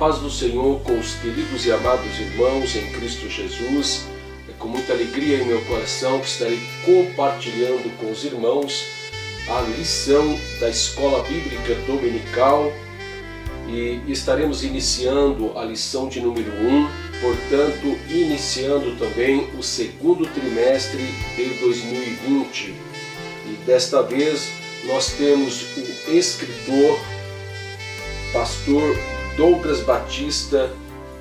paz do Senhor com os queridos e amados irmãos em Cristo Jesus. É com muita alegria em meu coração que estarei compartilhando com os irmãos a lição da Escola Bíblica Dominical e estaremos iniciando a lição de número 1, portanto, iniciando também o segundo trimestre de 2020. E desta vez nós temos o escritor, pastor Douglas Batista,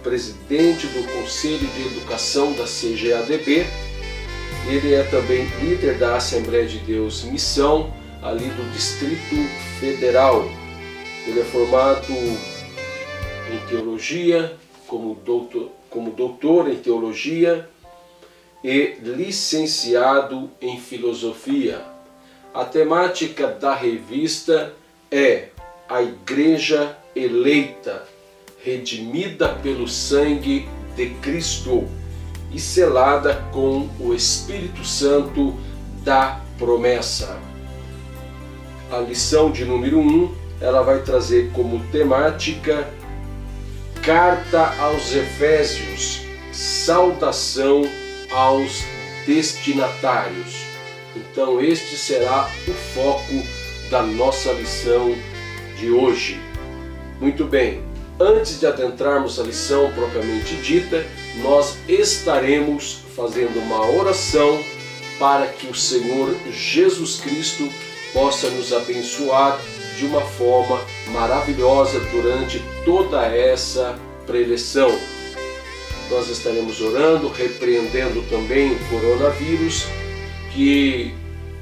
presidente do Conselho de Educação da CGADB. Ele é também líder da Assembleia de Deus Missão, ali do Distrito Federal. Ele é formado em teologia, como doutor em teologia e licenciado em filosofia. A temática da revista é a Igreja Eleita, redimida pelo sangue de Cristo e selada com o Espírito Santo da promessa. A lição de número 1, ela vai trazer como temática Carta aos Efésios, saudação aos destinatários. Então este será o foco da nossa lição de hoje. Muito bem, antes de adentrarmos a lição propriamente dita, nós estaremos fazendo uma oração para que o Senhor Jesus Cristo possa nos abençoar de uma forma maravilhosa durante toda essa preleção. Nós estaremos orando, repreendendo também o coronavírus, que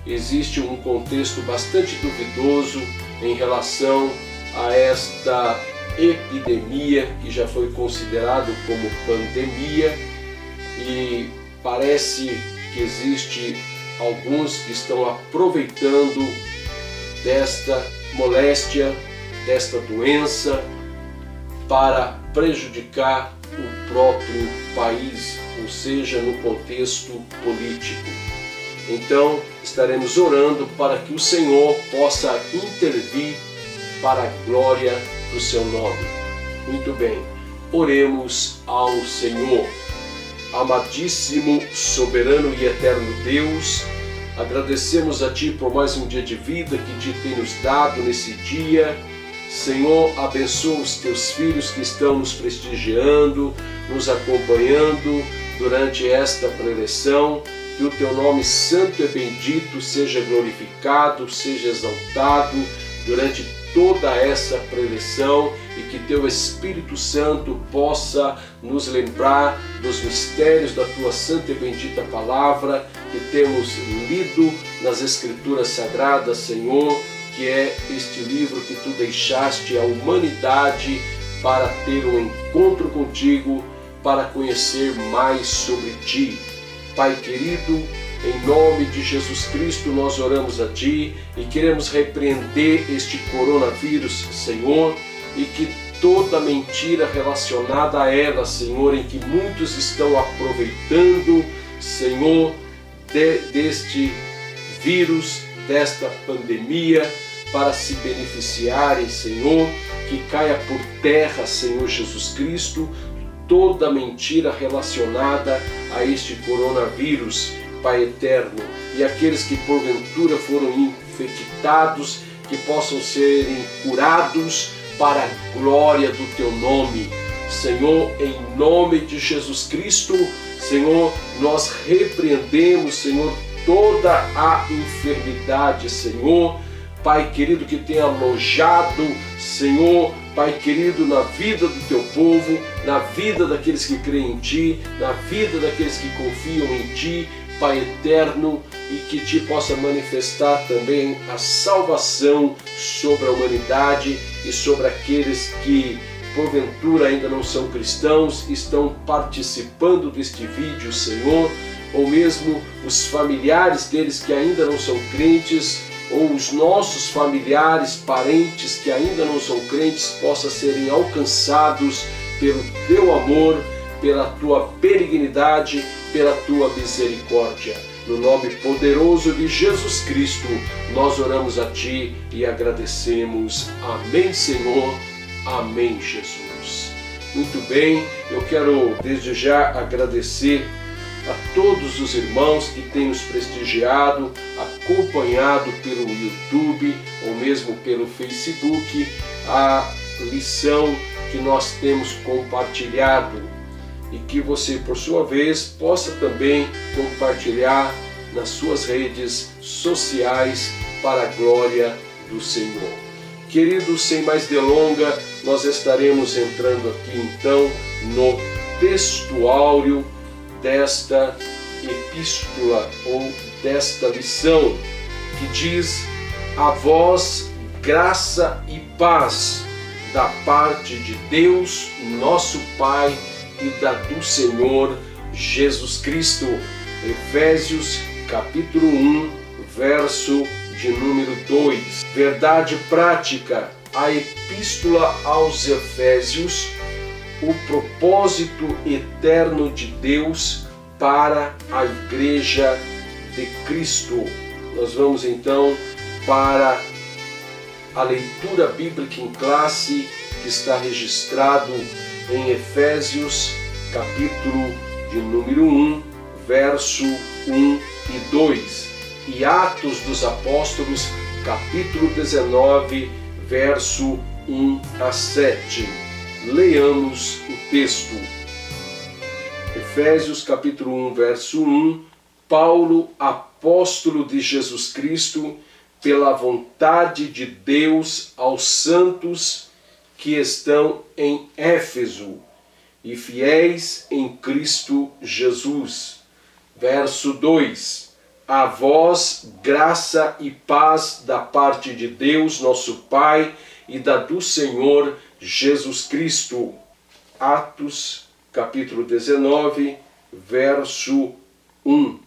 existe um contexto bastante duvidoso em relação a esta epidemia que já foi considerado como pandemia, e parece que existe alguns que estão aproveitando desta moléstia, desta doença, para prejudicar o próprio país, ou seja, no contexto político. Então, estaremos orando para que o Senhor possa intervir para a glória do seu nome. Muito bem, oremos ao Senhor. Amadíssimo, soberano e eterno Deus, agradecemos a Ti por mais um dia de vida que Ti tem nos dado nesse dia. Senhor, abençoa os Teus filhos que estão nos prestigiando, nos acompanhando durante esta preleção. Que o Teu nome santo e bendito seja glorificado, seja exaltado durante toda essa preleção, e que Teu Espírito Santo possa nos lembrar dos mistérios da Tua santa e bendita palavra que temos lido nas Escrituras Sagradas, Senhor, que é este livro que Tu deixaste à humanidade para ter um encontro contigo, para conhecer mais sobre Ti. Pai querido, em nome de Jesus Cristo nós oramos a Ti e queremos repreender este coronavírus, Senhor, e que toda mentira relacionada a ela, Senhor, em que muitos estão aproveitando, Senhor, deste vírus, desta pandemia, para se beneficiarem, Senhor, que caia por terra, Senhor Jesus Cristo, toda mentira relacionada a este coronavírus, Pai eterno, e aqueles que porventura foram infectados, que possam serem curados para a glória do Teu nome. Senhor, em nome de Jesus Cristo, Senhor, nós repreendemos, Senhor, toda a enfermidade, Senhor, Pai querido, que tem alojado, Senhor, Pai querido, na vida do Teu povo, na vida daqueles que creem em Ti, na vida daqueles que confiam em Ti, Pai eterno, e que Ti possa manifestar também a salvação sobre a humanidade e sobre aqueles que porventura ainda não são cristãos, estão participando deste vídeo, Senhor, ou mesmo os familiares deles que ainda não são crentes, ou os nossos familiares, parentes que ainda não são crentes, possam serem alcançados pelo Teu amor, pela Tua benignidade, pela Tua misericórdia. No nome poderoso de Jesus Cristo, nós oramos a Ti e agradecemos. Amém, Senhor. Amém, Jesus. Muito bem, eu quero desde já agradecer a todos os irmãos que têm nos prestigiado, acompanhado pelo YouTube ou mesmo pelo Facebook a lição que nós temos compartilhado e que você, por sua vez, possa também compartilhar nas suas redes sociais para a glória do Senhor. Queridos, sem mais delonga, nós estaremos entrando aqui então no textuário desta epístola ou desta lição, que diz: a vós graça e paz da parte de Deus, nosso Pai, e da do Senhor Jesus Cristo. Efésios capítulo 1, verso de número 2. Verdade prática, a epístola aos Efésios, o propósito eterno de Deus para a Igreja de Cristo. Nós vamos então para a leitura bíblica em classe que está registrado em Efésios, capítulo de número 1, verso 1 e 2, e Atos dos Apóstolos, capítulo 19, verso 1 a 7. Leamos o texto. Efésios capítulo 1, verso 1. Paulo, apóstolo de Jesus Cristo, pela vontade de Deus, aos santos que estão em Éfeso e fiéis em Cristo Jesus. Verso 2. A vós graça e paz da parte de Deus, nosso Pai, e da do Senhor Jesus Cristo. Atos, capítulo 19, verso 1.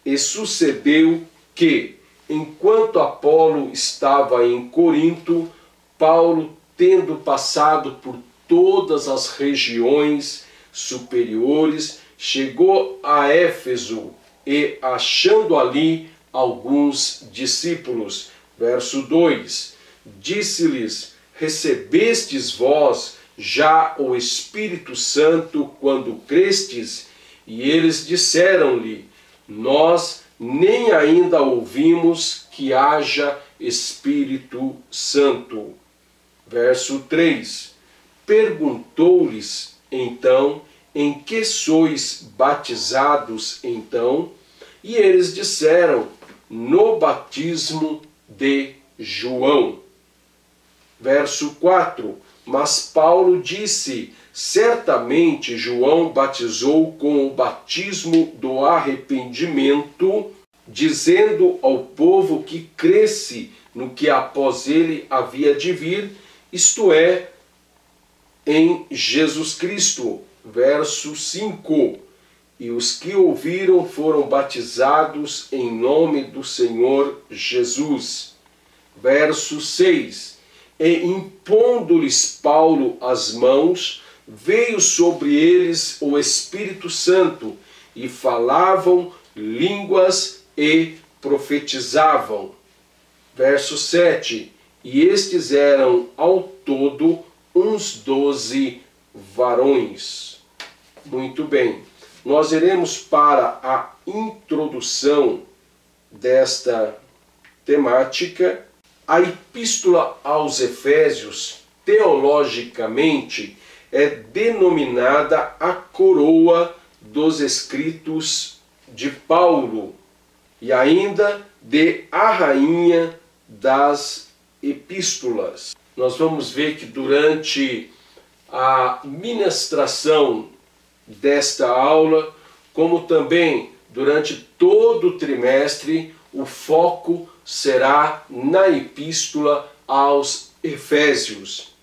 E sucedeu que, enquanto Apolo estava em Corinto, Paulo, tendo passado por todas as regiões superiores, chegou a Éfeso e, achando ali alguns discípulos, verso 2, disse-lhes: recebestes vós já o Espírito Santo quando crestes? E eles disseram-lhe: nós nem ainda ouvimos que haja Espírito Santo. Verso 3. Perguntou-lhes então: em que sois batizados então? E eles disseram: no batismo de João. Verso 4. Mas Paulo disse: certamente João batizou com o batismo do arrependimento, dizendo ao povo que cresce no que após ele havia de vir, isto é, em Jesus Cristo. Verso 5. E os que ouviram foram batizados em nome do Senhor Jesus. Verso 6. E impondo-lhes Paulo as mãos, veio sobre eles o Espírito Santo, e falavam línguas e profetizavam. Verso 7. E estes eram ao todo uns 12 varões. Muito bem. Nós iremos para a introdução desta temática. A epístola aos Efésios, teologicamente, é denominada a coroa dos escritos de Paulo e ainda de a rainha das epístolas. Nós vamos ver que durante a ministração desta aula, como também durante todo o trimestre, o foco será na epístola aos Efésios,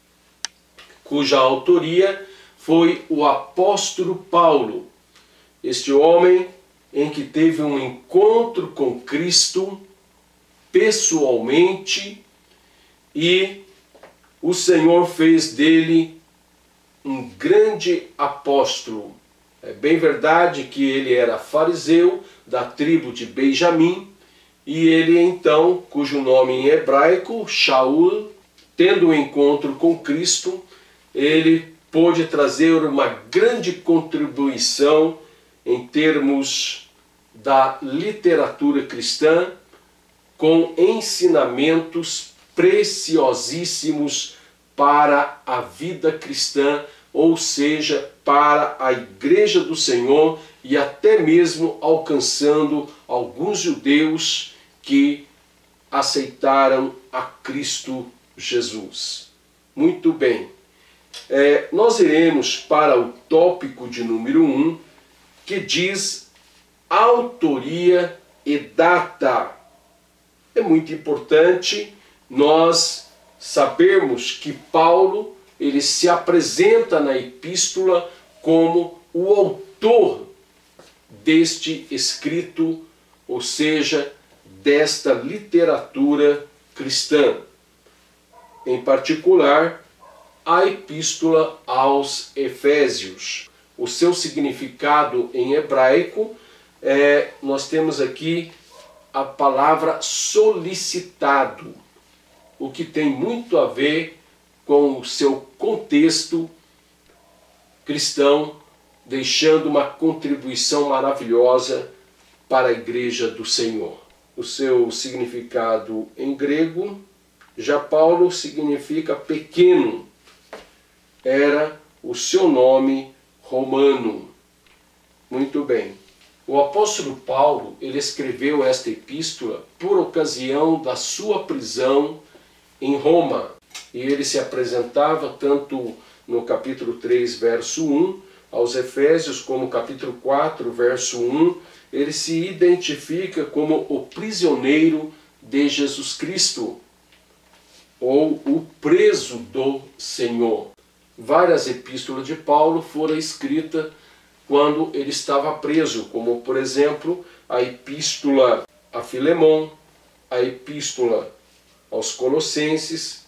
cuja autoria foi o apóstolo Paulo, este homem em que teve um encontro com Cristo pessoalmente e o Senhor fez dele um grande apóstolo. É bem verdade que ele era fariseu da tribo de Benjamim, e ele então, cujo nome em hebraico, Shaul, tendo um encontro com Cristo, ele pôde trazer uma grande contribuição em termos da literatura cristã, com ensinamentos preciosíssimos para a vida cristã, ou seja, para a Igreja do Senhor, e até mesmo alcançando alguns judeus que aceitaram a Cristo Jesus. Muito bem. Nós iremos para o tópico de número 1, que diz autoria e data. É muito importante nós sabermos que Paulo, ele se apresenta na epístola como o autor deste escrito, ou seja, desta literatura cristã. Em particular, a epístola aos Efésios. O seu significado em hebraico, nós temos aqui a palavra solicitado, o que tem muito a ver com o seu contexto cristão, deixando uma contribuição maravilhosa para a Igreja do Senhor. O seu significado em grego, já Paulo significa pequeno, era o seu nome romano. Muito bem. O apóstolo Paulo, ele escreveu esta epístola por ocasião da sua prisão em Roma. E ele se apresentava tanto no capítulo 3, verso 1, aos Efésios, como no capítulo 4, verso 1, ele se identifica como o prisioneiro de Jesus Cristo, ou o preso do Senhor. Várias epístolas de Paulo foram escritas quando ele estava preso, como, por exemplo, a epístola a Filemon, a epístola aos Colossenses,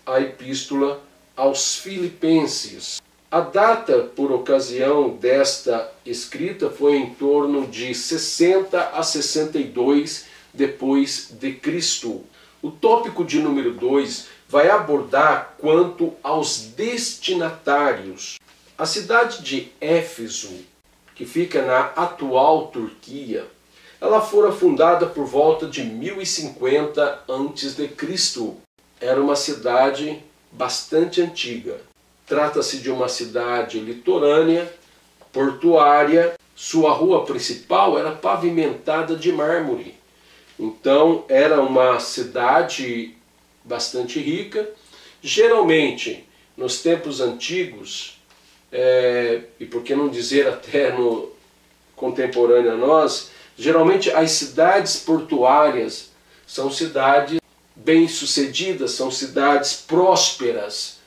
a epístola aos Filipenses. A data por ocasião desta escrita foi em torno de 60 a 62 depois de Cristo. O tópico de número 2 vai abordar quanto aos destinatários. A cidade de Éfeso, que fica na atual Turquia, ela fora fundada por volta de 1050 a.C. Era uma cidade bastante antiga. Trata-se de uma cidade litorânea, portuária. Sua rua principal era pavimentada de mármore. Então era uma cidade bastante rica. Geralmente, nos tempos antigos, e por que não dizer até no contemporâneo a nós, geralmente as cidades portuárias são cidades bem-sucedidas, são cidades prósperas,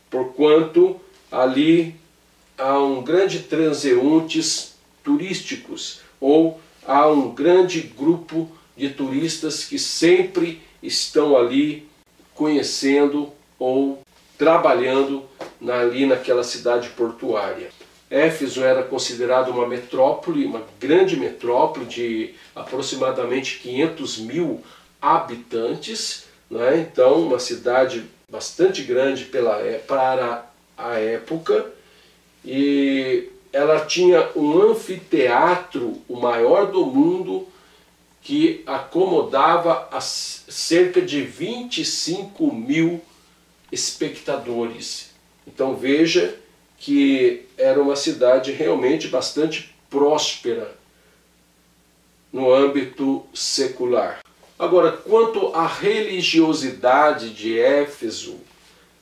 porquanto ali há um grande transeuntes turísticos, ou há um grande grupo de turistas que sempre estão ali conhecendo ou trabalhando ali naquela cidade portuária. Éfeso era considerado uma metrópole, uma grande metrópole de aproximadamente 500 mil habitantes, né? Então uma cidade bastante grande para a época, e ela tinha um anfiteatro, o maior do mundo, que acomodava cerca de 25 mil espectadores. Então veja que era uma cidade realmente bastante próspera no âmbito secular. Agora, quanto à religiosidade de Éfeso,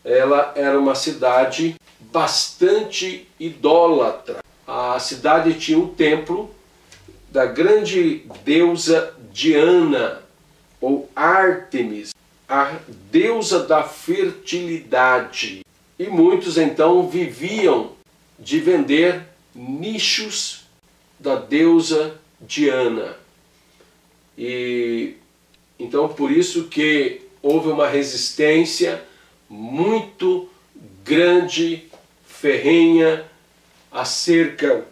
ela era uma cidade bastante idólatra. A cidade tinha um templo da grande deusa Diana, ou Ártemis, a deusa da fertilidade. E muitos então viviam de vender nichos da deusa Diana. E então por isso que houve uma resistência muito grande, ferrenha, acerca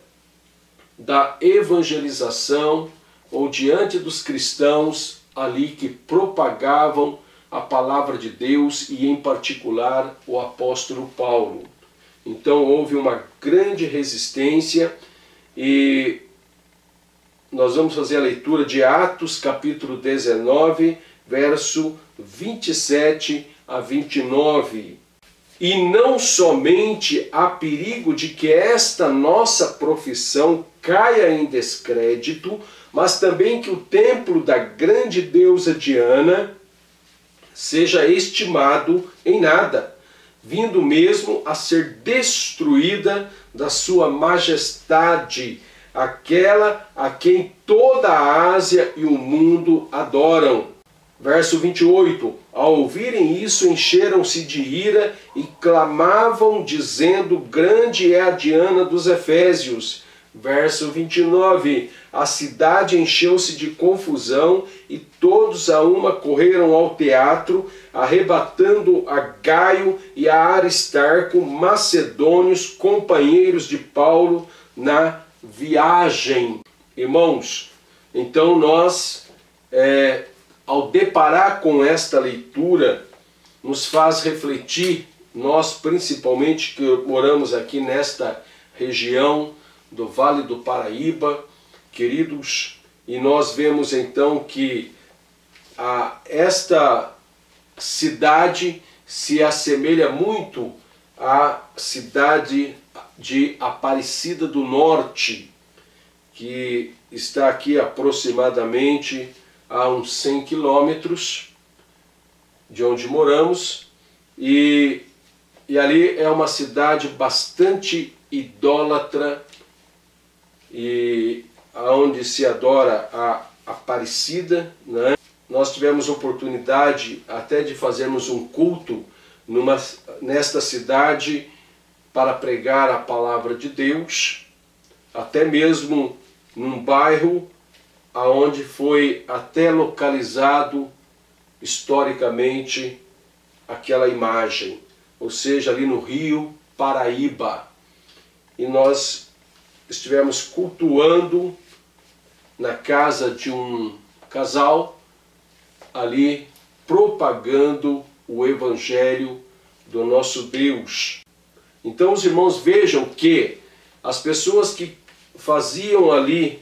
da evangelização, ou diante dos cristãos ali que propagavam a palavra de Deus, e em particular o apóstolo Paulo. Então houve uma grande resistência e nós vamos fazer a leitura de Atos, capítulo 19, verso 27 a 29. E não somente há perigo de que esta nossa profissão caia em descrédito, mas também que o templo da grande deusa Diana seja estimado em nada, vindo mesmo a ser destruída da sua majestade, aquela a quem toda a Ásia e o mundo adoram. Verso 28, ao ouvirem isso, encheram-se de ira e clamavam, dizendo, grande é a Diana dos Efésios. Verso 29, a cidade encheu-se de confusão e todos a uma correram ao teatro, arrebatando a Gaio e a Aristarco, macedônios, companheiros de Paulo, na viagem. Irmãos, então nós, ao deparar com esta leitura, nos faz refletir, nós principalmente que moramos aqui nesta região do Vale do Paraíba, queridos, e nós vemos então que esta cidade se assemelha muito à cidade de Aparecida do Norte, que está aqui aproximadamente a uns 100 quilômetros de onde moramos, e ali é uma cidade bastante idólatra, e onde se adora a Aparecida, né? Nós tivemos oportunidade até de fazermos um culto nesta cidade para pregar a palavra de Deus, até mesmo num bairro aonde foi até localizado historicamente aquela imagem, ou seja, ali no Rio Paraíba. E nós estivemos cultuando na casa de um casal, ali propagando o Evangelho do nosso Deus. Então os irmãos vejam que as pessoas que faziam ali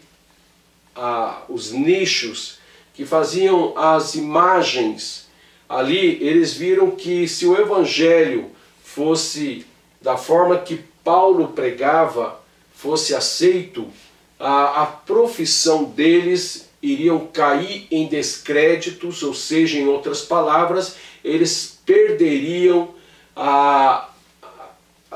os nichos, que faziam as imagens ali, eles viram que se o Evangelho fosse da forma que Paulo pregava, fosse aceito, a profissão deles iriam cair em descréditos, ou seja, em outras palavras, eles perderiam a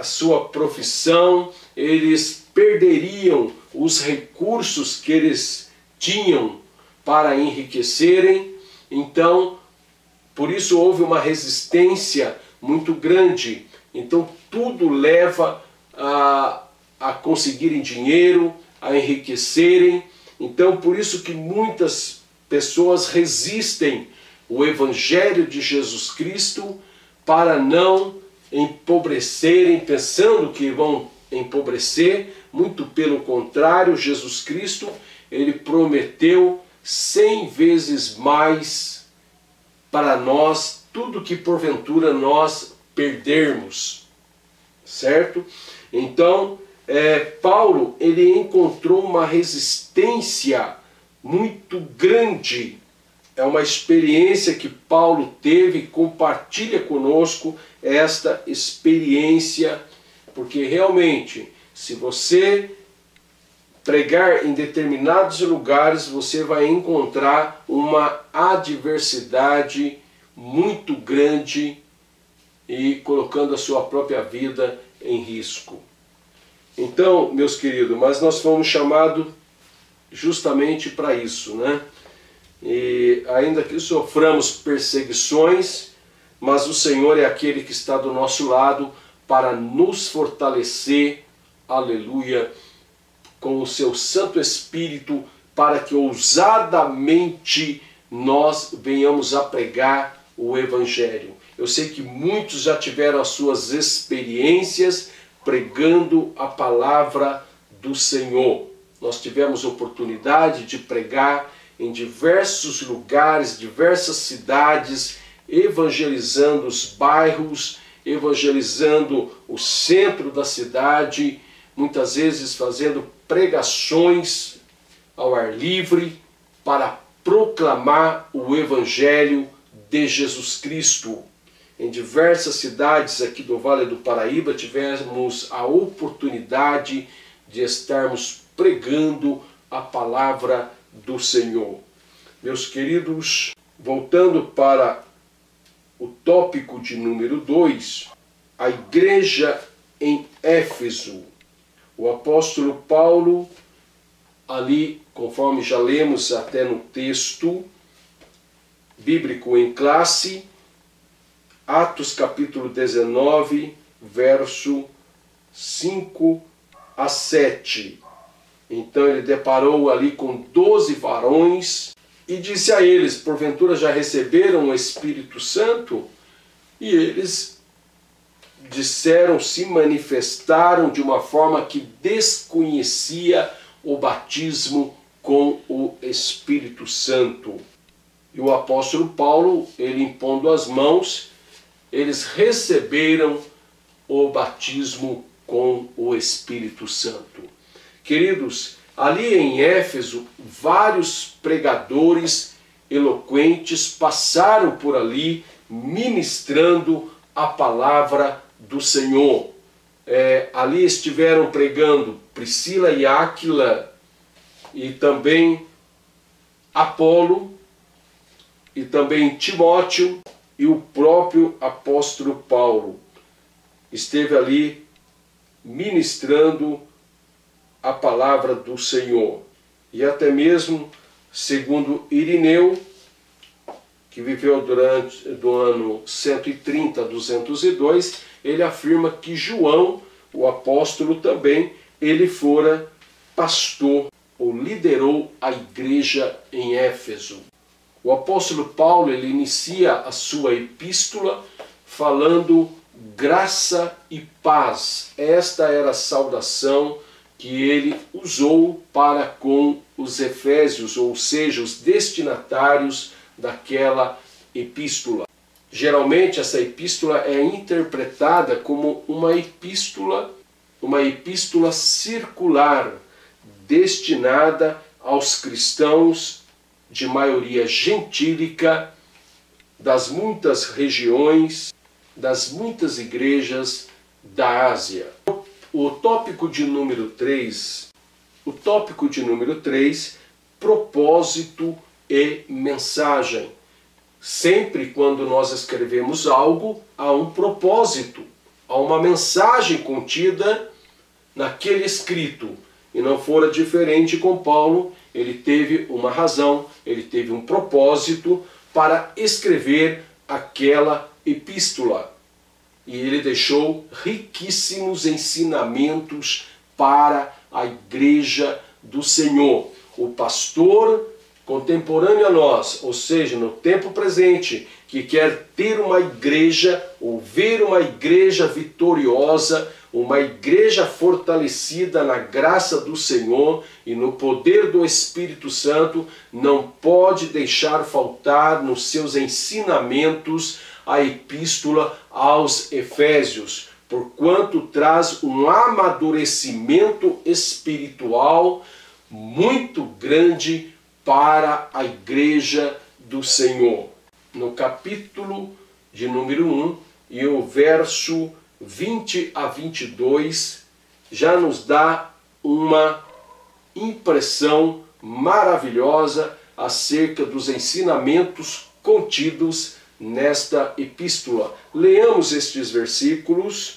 sua profissão, eles perderiam os recursos que eles tinham para enriquecerem. Então, por isso houve uma resistência muito grande. Então, tudo leva a conseguirem dinheiro, a enriquecerem. Então, por isso que muitas pessoas resistem o Evangelho de Jesus Cristo para não empobrecerem, pensando que vão empobrecer. Muito pelo contrário, Jesus Cristo, ele prometeu 100 vezes mais para nós, tudo que porventura nós perdermos, certo? Então, Paulo, ele encontrou uma resistência muito grande. É uma experiência que Paulo teve, compartilha conosco esta experiência, porque realmente, se você pregar em determinados lugares, você vai encontrar uma adversidade muito grande e colocando a sua própria vida em risco. Então, meus queridos, mas nós fomos chamados justamente para isso, né? E ainda que soframos perseguições, mas o Senhor é aquele que está do nosso lado para nos fortalecer, aleluia, com o seu Santo Espírito, para que ousadamente nós venhamos a pregar o Evangelho. Eu sei que muitos já tiveram as suas experiências pregando a palavra do Senhor. Nós tivemos oportunidade de pregar em diversos lugares, diversas cidades, evangelizando os bairros evangelizando o centro da cidade, muitas vezes fazendo pregações ao ar livre para proclamar o Evangelho de Jesus Cristo. Em diversas cidades aqui do Vale do Paraíba tivemos a oportunidade de estarmos pregando a palavra do Senhor. Meus queridos, voltando para o tópico de número 2, a igreja em Éfeso. O apóstolo Paulo, ali, conforme já lemos até no texto bíblico em classe, Atos capítulo 19, verso 5 a 7. Então ele deparou ali com 12 varões e disse a eles: porventura já receberam o Espírito Santo? E eles disseram, se manifestaram de uma forma que desconhecia o batismo com o Espírito Santo. E o apóstolo Paulo, ele impondo as mãos, eles receberam o batismo com o Espírito Santo. Queridos, ali em Éfeso, vários pregadores eloquentes passaram por ali ministrando a palavra do Senhor. Ali estiveram pregando Priscila e Áquila, e também Apolo, e também Timóteo, e o próprio apóstolo Paulo esteve ali ministrando a palavra do Senhor. E até mesmo, segundo Irineu, que viveu do ano 130 a 202, ele afirma que João, o apóstolo também, ele fora pastor ou liderou a igreja em Éfeso. O apóstolo Paulo, ele inicia a sua epístola falando graça e paz. Esta era a saudação que ele usou para com os efésios, ou seja, os destinatários daquela epístola. Geralmente essa epístola é interpretada como uma epístola circular, destinada aos cristãos de maioria gentílica das muitas regiões, das muitas igrejas da Ásia. O tópico de número 3, propósito e mensagem. Sempre quando nós escrevemos algo, há um propósito, há uma mensagem contida naquele escrito. E não fora diferente com Paulo, ele teve uma razão, ele teve um propósito para escrever aquela epístola. E ele deixou riquíssimos ensinamentos para a igreja do Senhor. O pastor contemporâneo a nós, ou seja, no tempo presente, que quer ter uma igreja, ou ver uma igreja vitoriosa, uma igreja fortalecida na graça do Senhor e no poder do Espírito Santo, não pode deixar faltar nos seus ensinamentos a epístola aos Efésios, porquanto traz um amadurecimento espiritual muito grande para a igreja do Senhor. No capítulo de número 1 e o verso 20 a 22 já nos dá uma impressão maravilhosa acerca dos ensinamentos contidos nesta epístola. Leamos estes versículos.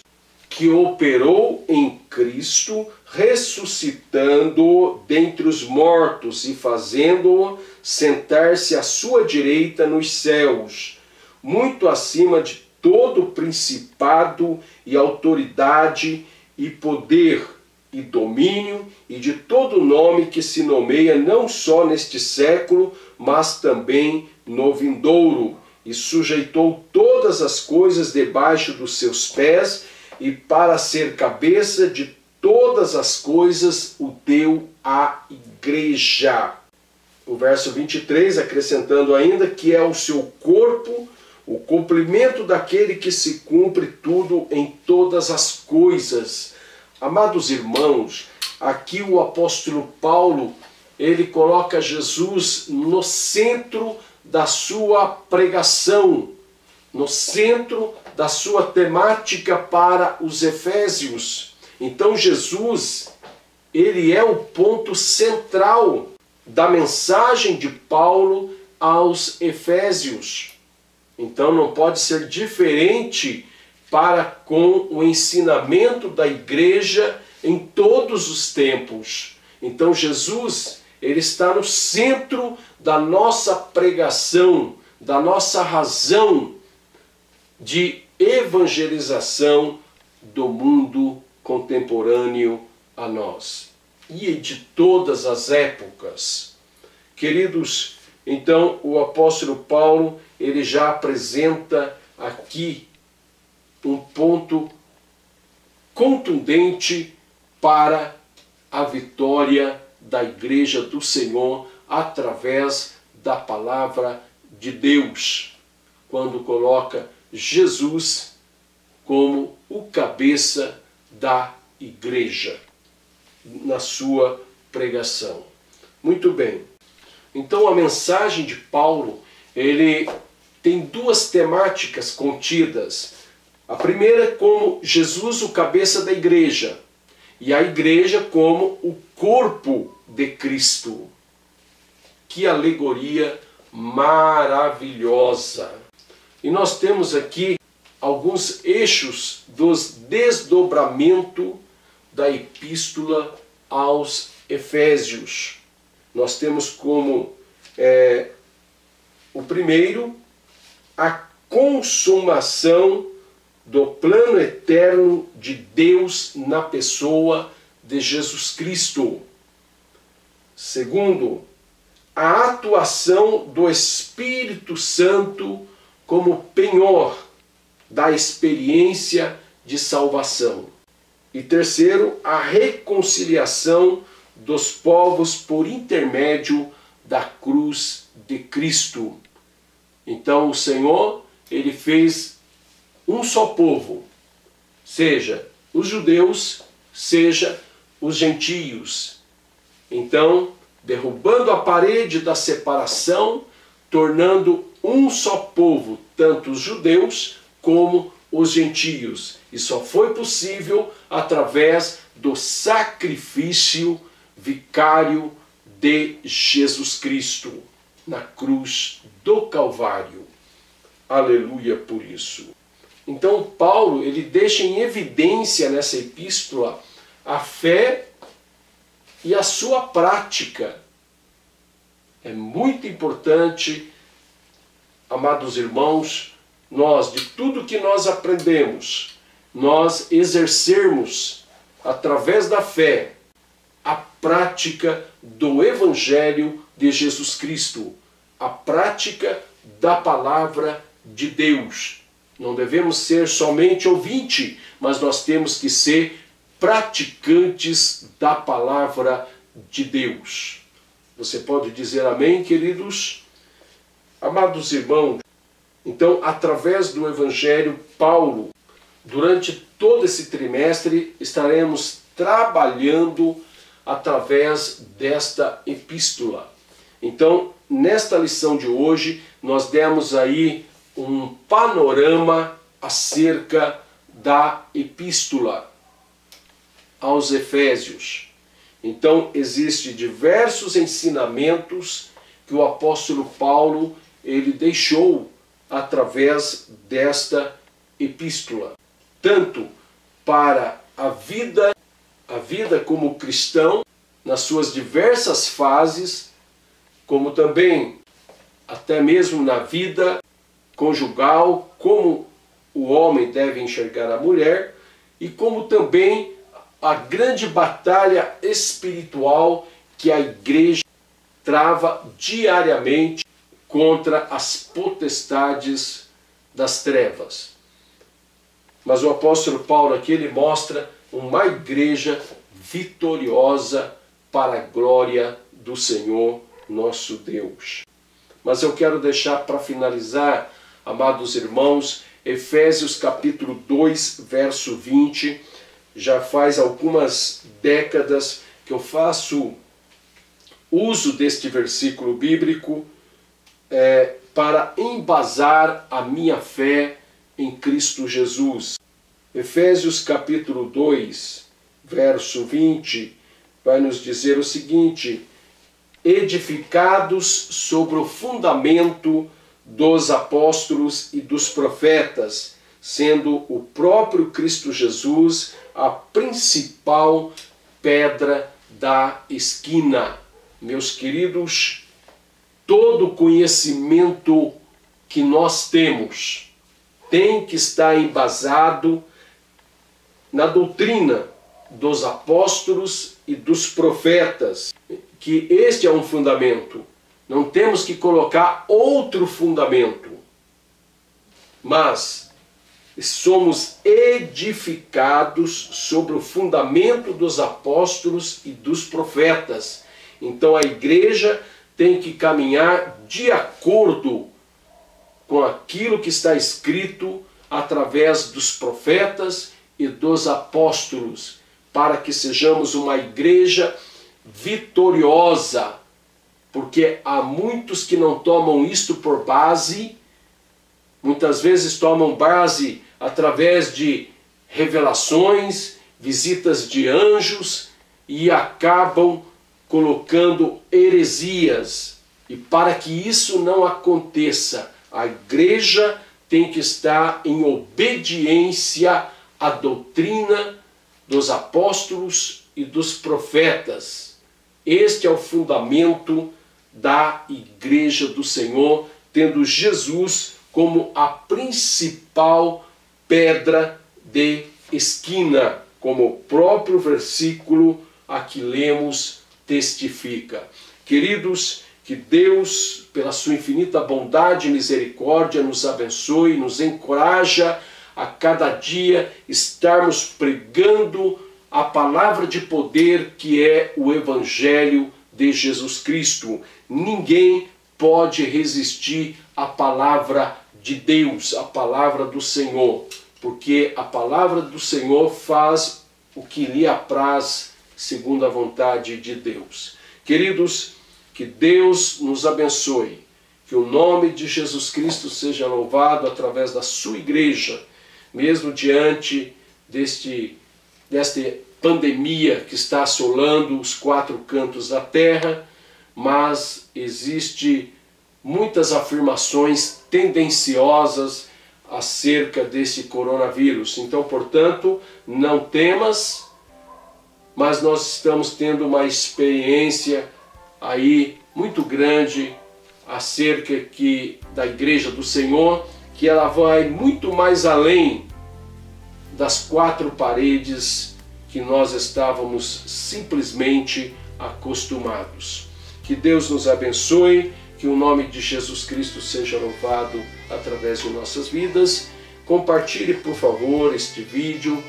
Que operou em Cristo, ressuscitando dentre os mortos e fazendo-o sentar-se à sua direita nos céus, muito acima de todo principado e autoridade e poder e domínio e de todo nome que se nomeia não só neste século, mas também no vindouro, e sujeitou todas as coisas debaixo dos seus pés, e para ser cabeça de todas as coisas o deu à igreja. O verso 23, acrescentando ainda que é o seu corpo, o cumprimento daquele que se cumpre tudo em todas as coisas. Amados irmãos, aqui o apóstolo Paulo, ele coloca Jesus no centro da sua pregação, no centro da sua temática para os Efésios. Então Jesus, ele é o ponto central da mensagem de Paulo aos Efésios. Então não pode ser diferente para com o ensinamento da igreja em todos os tempos. Então Jesus, ele está no centro da nossa pregação, da nossa razão de evangelização do mundo contemporâneo a nós e de todas as épocas. Queridos, então o apóstolo Paulo, ele já apresenta aqui um ponto contundente para a vitória da Igreja do Senhor através da palavra de Deus, quando coloca Jesus como o cabeça da igreja na sua pregação. Muito bem. Então a mensagem de Paulo, ele tem duas temáticas contidas. A primeira é como Jesus, o cabeça da igreja, e a igreja como o corpo de Cristo. Que alegoria maravilhosa! E nós temos aqui alguns eixos dos desdobramentos da epístola aos Efésios. Nós temos como o primeiro, a consumação do plano eterno de Deus na pessoa de Jesus Cristo. Segundo, a atuação do Espírito Santo como penhor da experiência de salvação. E terceiro, a reconciliação dos povos por intermédio da cruz de Cristo. Então o Senhor, ele fez um só povo, seja os judeus, seja os gentios. Então, derrubando a parede da separação, tornando um só povo, tanto os judeus como os gentios. E só foi possível através do sacrifício vicário de Jesus Cristo na cruz do Calvário. Aleluia por isso. Então Paulo, ele deixa em evidência nessa epístola a fé e a sua prática. É muito importante, amados irmãos, nós, de tudo que nós aprendemos, nós exercermos, através da fé, a prática do Evangelho de Jesus Cristo, a prática da palavra de Deus. Não devemos ser somente ouvinte, mas nós temos que ser praticantes da palavra de Deus. Você pode dizer amém, queridos? Amados irmãos, então, através do Evangelho, Paulo, durante todo esse trimestre, estaremos trabalhando através desta epístola. Então, nesta lição de hoje, nós demos aí um panorama acerca da epístola aos Efésios. Então, existem diversos ensinamentos que o apóstolo Paulo ele deixou através desta epístola, tanto para a vida como cristão, nas suas diversas fases, como também até mesmo na vida conjugal, como o homem deve enxergar a mulher, e como também a grande batalha espiritual que a igreja trava diariamente contra as potestades das trevas. Mas o apóstolo Paulo aqui ele mostra uma igreja vitoriosa para a glória do Senhor nosso Deus. Mas eu quero deixar para finalizar amados irmãos, Efésios capítulo 2, verso 20, já faz algumas décadas que eu faço uso deste versículo bíblico para embasar a minha fé em Cristo Jesus. Efésios capítulo 2, verso 20, vai nos dizer o seguinte: edificados sobre o fundamento dos apóstolos e dos profetas, sendo o próprio Cristo Jesus a principal pedra da esquina. Meus queridos, todo conhecimento que nós temos tem que estar embasado na doutrina dos apóstolos e dos profetas, que este é um fundamento. Não temos que colocar outro fundamento, mas somos edificados sobre o fundamento dos apóstolos e dos profetas. Então a igreja tem que caminhar de acordo com aquilo que está escrito através dos profetas e dos apóstolos, para que sejamos uma igreja vitoriosa, porque há muitos que não tomam isto por base, muitas vezes tomam base através de revelações, visitas de anjos, e acabam colocando heresias. E para que isso não aconteça, a igreja tem que estar em obediência à doutrina dos apóstolos e dos profetas. Este é o fundamento da igreja do Senhor, tendo Jesus como a principal pedra de esquina, como o próprio versículo a que lemos testifica. Queridos, que Deus, pela sua infinita bondade e misericórdia, nos abençoe, nos encoraja a cada dia estarmos pregando a palavra de poder que é o Evangelho de Jesus Cristo. Ninguém pode resistir à palavra de Deus, à palavra do Senhor, porque a palavra do Senhor faz o que lhe apraz segundo a vontade de Deus. Queridos, que Deus nos abençoe, que o nome de Jesus Cristo seja louvado através da sua igreja, mesmo diante desta pandemia que está assolando os quatro cantos da terra, mas existe muitas afirmações tendenciosas acerca desse coronavírus. Então, portanto, não temas, mas nós estamos tendo uma experiência aí muito grande acerca da Igreja do Senhor, que ela vai muito mais além das quatro paredes que nós estávamos simplesmente acostumados. Que Deus nos abençoe, que o nome de Jesus Cristo seja louvado através de nossas vidas. Compartilhe, por favor, este vídeo,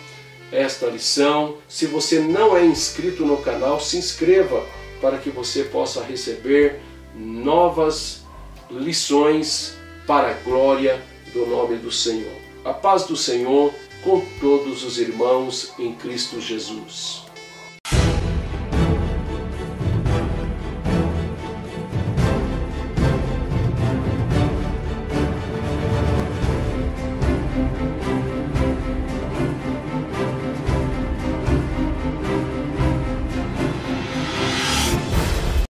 esta lição. Se você não é inscrito no canal, se inscreva para que você possa receber novas lições para a glória do nome do Senhor. A paz do Senhor com todos os irmãos em Cristo Jesus.